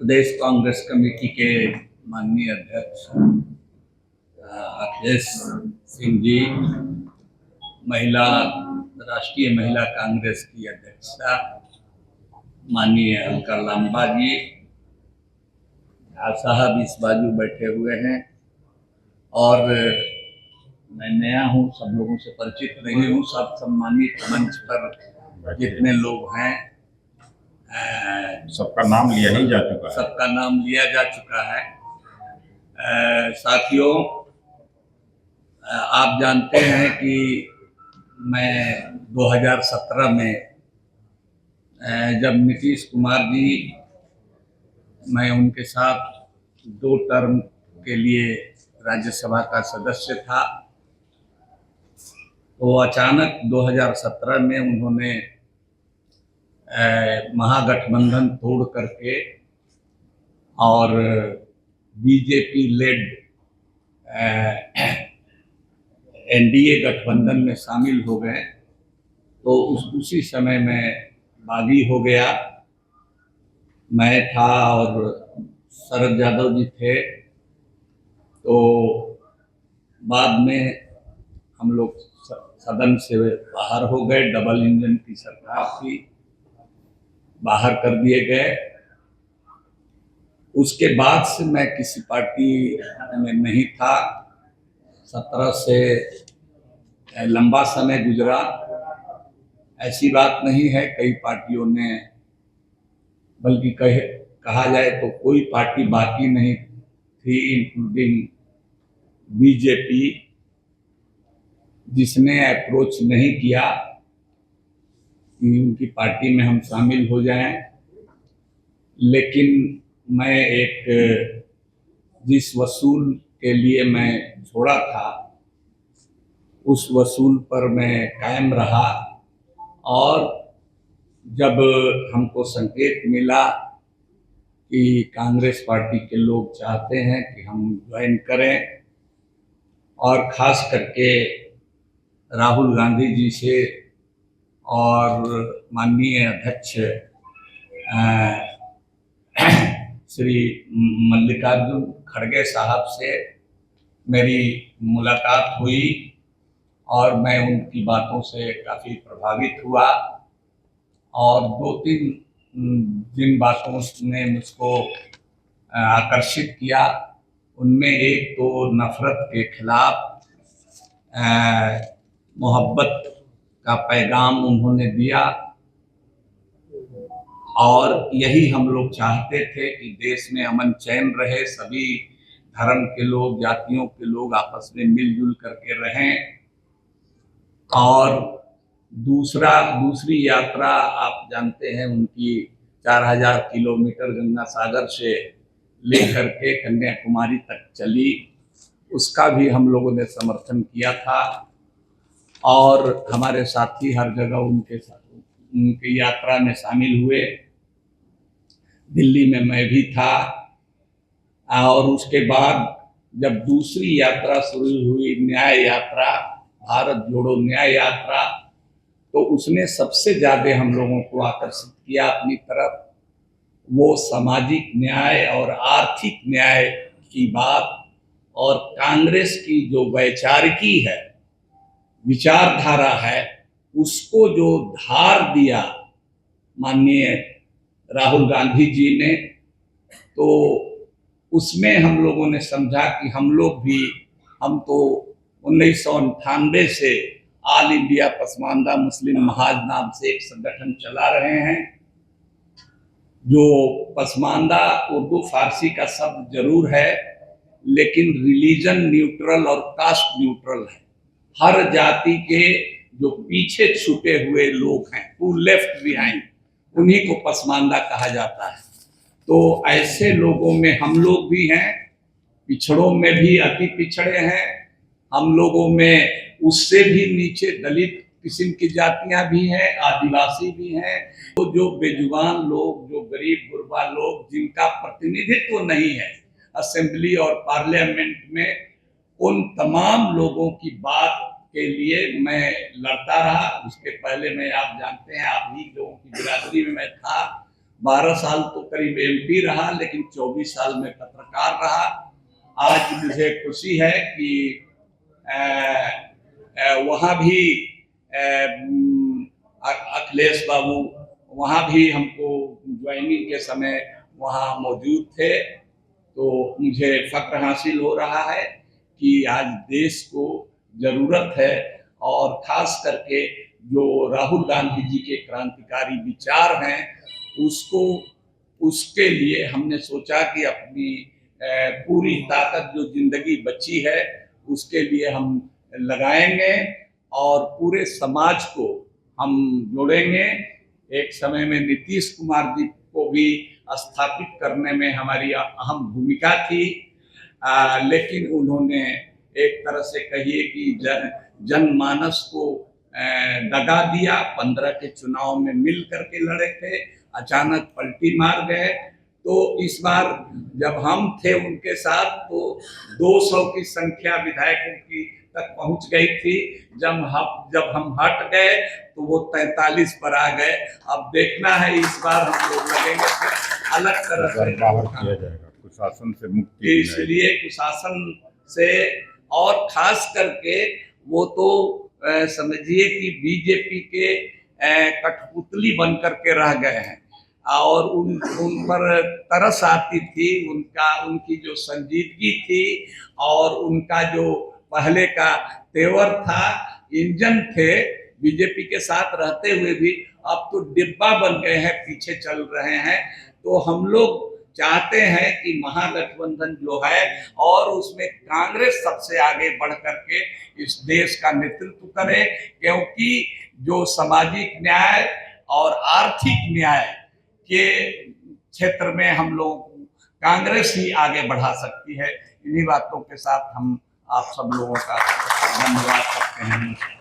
प्रदेश Congress committee के माननीय अध्यक्ष अखिलेश सिंह जी, राष्ट्रीय महिला कांग्रेस की अध्यक्षा माननीय अलका लांबा जी, झा साहब इस बाजू बैठे हुए हैं। और मैं नया हूँ, सब लोगों से परिचित नहीं हूँ। सब सम्मानित मंच पर जितने लोग हैं सबका नाम लिया ही जा चुका है। सबका नाम लिया जा चुका है। साथियों, आप जानते हैं कि मैं 2017 में जब नीतीश कुमार जी, मैं उनके साथ 2 टर्म के लिए राज्यसभा का सदस्य था, तो अचानक 2017 में उन्होंने महागठबंधन तोड़ करके और बीजेपी लेड एनडीए गठबंधन में शामिल हो गए। तो उसी समय मैं बागी हो गया। मैं था और शरद यादव जी थे। तो बाद में हम लोग सदन से बाहर हो गए। डबल इंजन की सरकार थी, बाहर कर दिए गए। उसके बाद से मैं किसी पार्टी में नहीं था। 17 से लंबा समय गुजरा। ऐसी बात नहीं है, कई पार्टियों ने, बल्कि कहा जाए तो कोई पार्टी बाकी नहीं थी, इंक्लूडिंग बीजेपी, जिसने अप्रोच नहीं किया कि उनकी पार्टी में हम शामिल हो जाएं। लेकिन मैं जिस वसूल के लिए मैं छोड़ा था, उस वसूल पर मैं कायम रहा। और जब हमको संकेत मिला कि कांग्रेस पार्टी के लोग चाहते हैं कि हम ज्वाइन करें, और खास करके राहुल गांधी जी से और माननीय अध्यक्ष श्री मल्लिकार्जुन खड़गे साहब से मेरी मुलाकात हुई और मैं उनकी बातों से काफ़ी प्रभावित हुआ। और 2-3 जिन बातों ने मुझको आकर्षित किया, उनमें एक तो नफरत के खिलाफ मोहब्बत का पैगाम उन्होंने दिया। और यही हम लोग चाहते थे कि देश में अमन चैन रहे, सभी धर्म के लोग, जातियों के लोग आपस में मिलजुल करके रहें। और दूसरी यात्रा आप जानते हैं, उनकी 4000 किलोमीटर गंगा सागर से लेकर के कन्याकुमारी तक चली। उसका भी हम लोगों ने समर्थन किया था और हमारे साथी हर जगह उनकी यात्रा में शामिल हुए। दिल्ली में मैं भी था। और उसके बाद जब दूसरी यात्रा शुरू हुई, न्याय यात्रा, भारत जोड़ो न्याय यात्रा, तो उसने सबसे ज्यादा हम लोगों को आकर्षित किया अपनी तरफ। वो सामाजिक न्याय और आर्थिक न्याय की बात, और कांग्रेस की जो वैचारिकी है, विचारधारा है, उसको जो धार दिया माननीय राहुल गांधी जी ने, तो उसमें हम लोगों ने समझा कि हम तो 1998 से ऑल इंडिया पसमानदा मुस्लिम महाज नाम से एक संगठन चला रहे हैं। जो पसमानदा उर्दू फारसी का शब्द जरूर है, लेकिन रिलीजन न्यूट्रल और कास्ट न्यूट्रल है। हर जाति के जो पीछे छूटे हुए लोग हैं, हु लेफ्ट बिहाइंड, उन्हीं को पसमानदा कहा जाता है। तो ऐसे लोगों में हम लोग भी हैं, पिछड़ों में भी अति पिछड़े हैं, हम लोगों में उससे भी नीचे दलित किस्म की जातियां भी हैं, आदिवासी भी हैं। तो जो बेजुबान लोग, जो गरीब गुरबा लोग, जिनका प्रतिनिधित्व नहीं है असेंबली और पार्लियामेंट में, उन तमाम लोगों की बात के लिए मैं लड़ता रहा। उसके पहले मैं, आप जानते हैं, आप ही लोगों की बिरादरी में मैं था। 12 साल तो करीब एमपी रहा, लेकिन 24 साल में पत्रकार रहा। आज मुझे खुशी है कि वहाँ भी अखिलेश बाबू वहाँ भी हमको ज्वाइनिंग के समय वहाँ मौजूद थे, तो मुझे फक्र हासिल हो रहा है कि आज देश को जरूरत है, और खास करके जो राहुल गांधी जी के क्रांतिकारी विचार हैं उसके लिए हमने सोचा कि अपनी पूरी ताकत जो जिंदगी बची है उसके लिए हम लगाएंगे और पूरे समाज को हम जोड़ेंगे। एक समय में नीतीश कुमार जी को भी स्थापित करने में हमारी अहम भूमिका थी, लेकिन उन्होंने एक तरह से कहिए कि जनमानस को दगा दिया। 15 के चुनाव में मिल करके लड़े थे, अचानक पलटी मार गए। तो इस बार जब हम थे उनके साथ तो 200 की संख्या विधायकों की तक पहुंच गई थी। जब हम हट गए तो वो 43 पर आ गए। अब देखना है इस बार हम लोग लगेंगे फिर अलग तरह से बाहर किया जाएगा, कुशासन से मुक्ति। इसलिए कुशासन से, और खास करके वो तो समझिए कि बीजेपी के कठपुतली बन करके रह गए हैं, और उन पर तरस आती थी। उनकी जो संजीदगी थी और उनका जो पहले का तेवर था, इंजन थे बीजेपी के साथ रहते हुए भी, अब तो डिब्बा बन गए हैं, पीछे चल रहे हैं। तो हम लोग चाहते हैं कि महागठबंधन जो है और उसमें कांग्रेस सबसे आगे बढ़ करके इस देश का नेतृत्व करे, क्योंकि जो सामाजिक न्याय और आर्थिक न्याय के क्षेत्र में हम लोग कांग्रेस ही आगे बढ़ा सकती है। इन्हीं बातों के साथ हम आप सब लोगों का धन्यवाद करते हैं।